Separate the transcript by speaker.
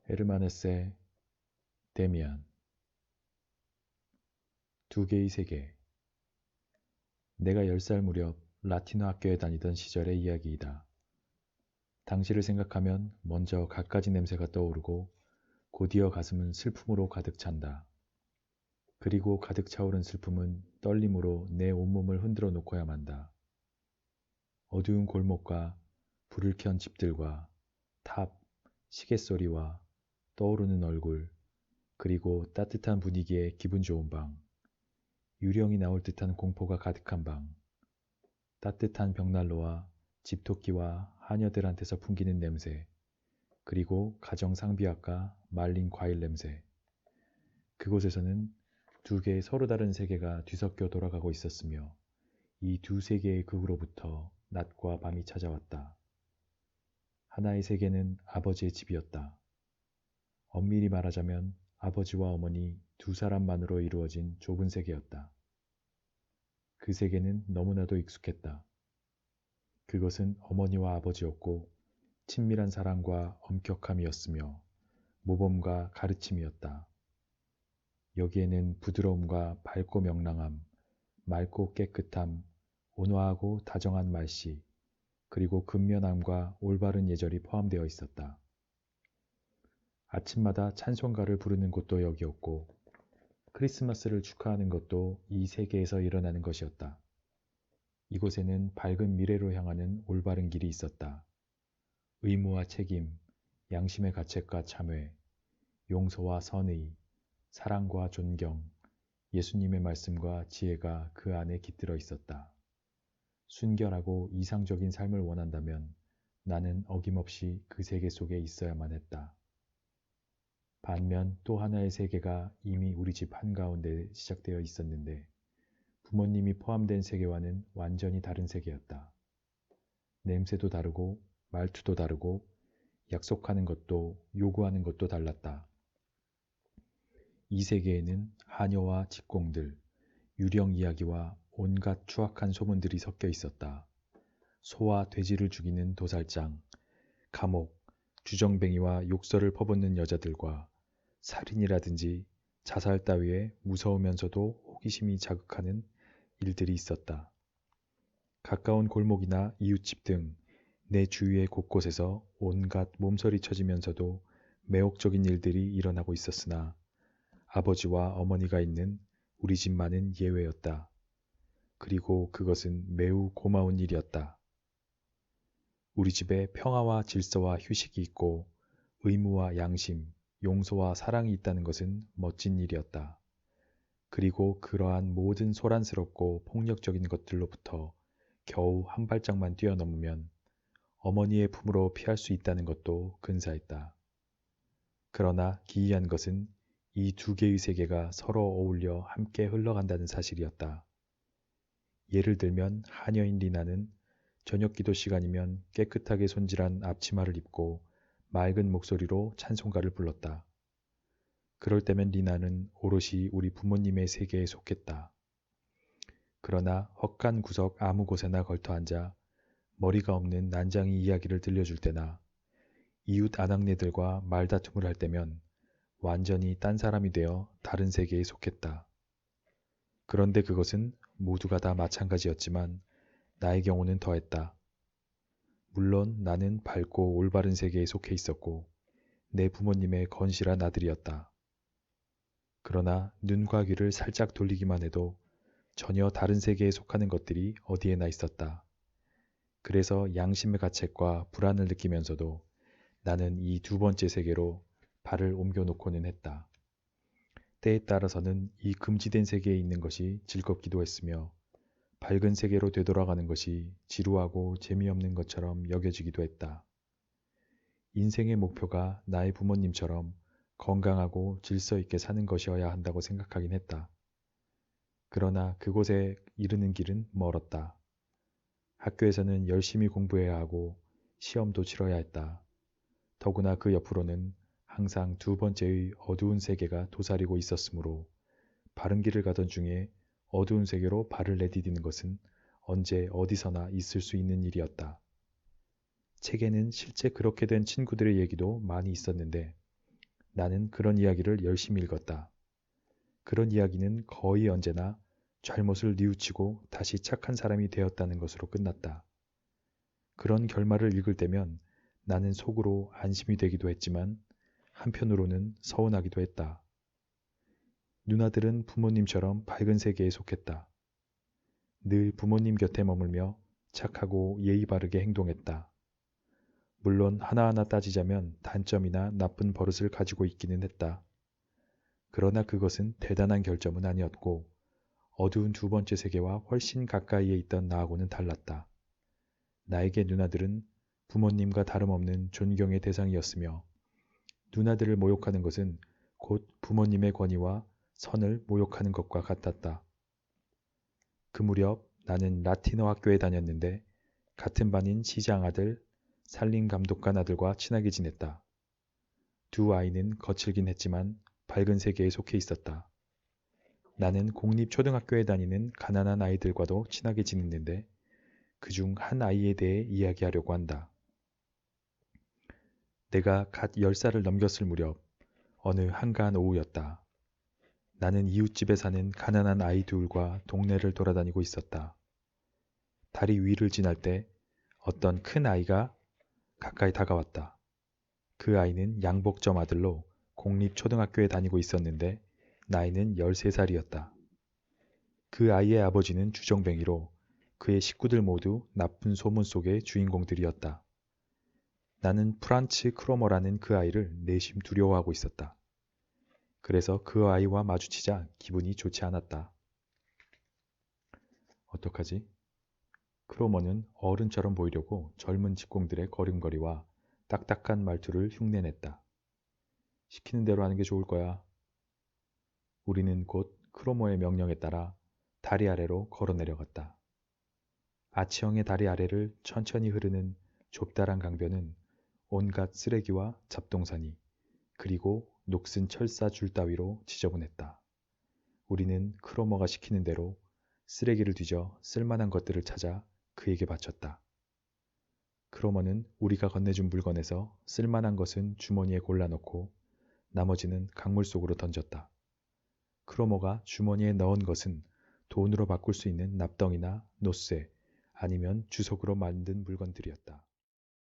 Speaker 1: 헤르만헤세, 데미안. 두 개의 세계. 내가 10살 무렵 라틴어 학교에 다니던 시절의 이야기이다. 당시를 생각하면 먼저 갖가지 냄새가 떠오르고 곧이어 가슴은 슬픔으로 가득 찬다. 그리고 가득 차오른 슬픔은 떨림으로 내 온몸을 흔들어 놓고야 만다. 어두운 골목과 불을 켠 집들과 탑, 시계소리와 떠오르는 얼굴, 그리고 따뜻한 분위기에 기분 좋은 방, 유령이 나올 듯한 공포가 가득한 방, 따뜻한 벽난로와 집토끼와 하녀들한테서 풍기는 냄새, 그리고 가정 상비약과 말린 과일 냄새. 그곳에서는 두 개의 서로 다른 세계가 뒤섞여 돌아가고 있었으며 이 두 세계의 극으로부터 낮과 밤이 찾아왔다. 하나의 세계는 아버지의 집이었다. 엄밀히 말하자면 아버지와 어머니 두 사람만으로 이루어진 좁은 세계였다. 그 세계는 너무나도 익숙했다. 그것은 어머니와 아버지였고 친밀한 사랑과 엄격함이었으며 모범과 가르침이었다. 여기에는 부드러움과 밝고 명랑함, 맑고 깨끗함, 온화하고 다정한 말씨, 그리고 근면함과 올바른 예절이 포함되어 있었다. 아침마다 찬송가를 부르는 곳도 여기였고 크리스마스를 축하하는 것도 이 세계에서 일어나는 것이었다. 이곳에는 밝은 미래로 향하는 올바른 길이 있었다. 의무와 책임, 양심의 가책과 참회, 용서와 선의, 사랑과 존경, 예수님의 말씀과 지혜가 그 안에 깃들어 있었다. 순결하고 이상적인 삶을 원한다면 나는 어김없이 그 세계 속에 있어야만 했다. 반면 또 하나의 세계가 이미 우리 집 한가운데 시작되어 있었는데 부모님이 포함된 세계와는 완전히 다른 세계였다. 냄새도 다르고 말투도 다르고 약속하는 것도 요구하는 것도 달랐다. 이 세계에는 하녀와 직공들, 유령 이야기와 온갖 추악한 소문들이 섞여 있었다. 소와 돼지를 죽이는 도살장, 감옥, 주정뱅이와 욕설을 퍼붓는 여자들과 살인이라든지 자살 따위에 무서우면서도 호기심이 자극하는 일들이 있었다. 가까운 골목이나 이웃집 등 내 주위의 곳곳에서 온갖 몸서리 쳐지면서도 매혹적인 일들이 일어나고 있었으나 아버지와 어머니가 있는 우리 집만은 예외였다. 그리고 그것은 매우 고마운 일이었다. 우리 집에 평화와 질서와 휴식이 있고 의무와 양심, 용서와 사랑이 있다는 것은 멋진 일이었다. 그리고 그러한 모든 소란스럽고 폭력적인 것들로부터 겨우 한 발짝만 뛰어넘으면 어머니의 품으로 피할 수 있다는 것도 근사했다. 그러나 기이한 것은 이 두 개의 세계가 서로 어울려 함께 흘러간다는 사실이었다. 예를 들면 하녀인 리나는 저녁 기도 시간이면 깨끗하게 손질한 앞치마를 입고 맑은 목소리로 찬송가를 불렀다. 그럴 때면 리나는 오롯이 우리 부모님의 세계에 속했다. 그러나 헛간 구석 아무 곳에나 걸터앉아 머리가 없는 난장이 이야기를 들려줄 때나 이웃 아낙네들과 말다툼을 할 때면 완전히 딴 사람이 되어 다른 세계에 속했다. 그런데 그것은 모두가 다 마찬가지였지만 나의 경우는 더했다. 물론 나는 밝고 올바른 세계에 속해 있었고 내 부모님의 건실한 아들이었다. 그러나 눈과 귀를 살짝 돌리기만 해도 전혀 다른 세계에 속하는 것들이 어디에나 있었다. 그래서 양심의 가책과 불안을 느끼면서도 나는 이 두 번째 세계로 발을 옮겨놓고는 했다. 때에 따라서는 이 금지된 세계에 있는 것이 즐겁기도 했으며 밝은 세계로 되돌아가는 것이 지루하고 재미없는 것처럼 여겨지기도 했다. 인생의 목표가 나의 부모님처럼 건강하고 질서 있게 사는 것이어야 한다고 생각하긴 했다. 그러나 그곳에 이르는 길은 멀었다. 학교에서는 열심히 공부해야 하고 시험도 치러야 했다. 더구나 그 옆으로는 항상 두 번째의 어두운 세계가 도사리고 있었으므로 바른 길을 가던 중에 어두운 세계로 발을 내디디는 것은 언제 어디서나 있을 수 있는 일이었다. 책에는 실제 그렇게 된 친구들의 얘기도 많이 있었는데 나는 그런 이야기를 열심히 읽었다. 그런 이야기는 거의 언제나 잘못을 뉘우치고 다시 착한 사람이 되었다는 것으로 끝났다. 그런 결말을 읽을 때면 나는 속으로 안심이 되기도 했지만 한편으로는 서운하기도 했다. 누나들은 부모님처럼 밝은 세계에 속했다. 늘 부모님 곁에 머물며 착하고 예의 바르게 행동했다. 물론 하나하나 따지자면 단점이나 나쁜 버릇을 가지고 있기는 했다. 그러나 그것은 대단한 결점은 아니었고 어두운 두 번째 세계와 훨씬 가까이에 있던 나하고는 달랐다. 나에게 누나들은 부모님과 다름없는 존경의 대상이었으며 누나들을 모욕하는 것은 곧 부모님의 권위와 선을 모욕하는 것과 같았다. 그 무렵 나는 라틴어 학교에 다녔는데 같은 반인 시장 아들, 살림 감독관 아들과 친하게 지냈다. 두 아이는 거칠긴 했지만 밝은 세계에 속해 있었다. 나는 공립초등학교에 다니는 가난한 아이들과도 친하게 지냈는데 그중 한 아이에 대해 이야기하려고 한다. 내가 갓 10살을 넘겼을 무렵 어느 한가한 오후였다. 나는 이웃집에 사는 가난한 아이 둘과 동네를 돌아다니고 있었다. 다리 위를 지날 때 어떤 큰 아이가 가까이 다가왔다. 그 아이는 양복점 아들로 공립초등학교에 다니고 있었는데 나이는 13살이었다. 그 아이의 아버지는 주정뱅이로 그의 식구들 모두 나쁜 소문 속의 주인공들이었다. 나는 프란츠 크로머라는 그 아이를 내심 두려워하고 있었다. 그래서 그 아이와 마주치자 기분이 좋지 않았다. 어떡하지? 크로머는 어른처럼 보이려고 젊은 직공들의 걸음걸이와 딱딱한 말투를 흉내냈다. 시키는 대로 하는 게 좋을 거야. 우리는 곧 크로머의 명령에 따라 다리 아래로 걸어 내려갔다. 아치형의 다리 아래를 천천히 흐르는 좁다란 강변은 온갖 쓰레기와 잡동사니 그리고 녹슨 철사 줄 따위로 지저분했다. 우리는 크로머가 시키는 대로 쓰레기를 뒤져 쓸만한 것들을 찾아 그에게 바쳤다. 크로머는 우리가 건네준 물건에서 쓸만한 것은 주머니에 골라넣고 나머지는 강물 속으로 던졌다. 크로머가 주머니에 넣은 것은 돈으로 바꿀 수 있는 납덩이나 노쇠 아니면 주석으로 만든 물건들이었다.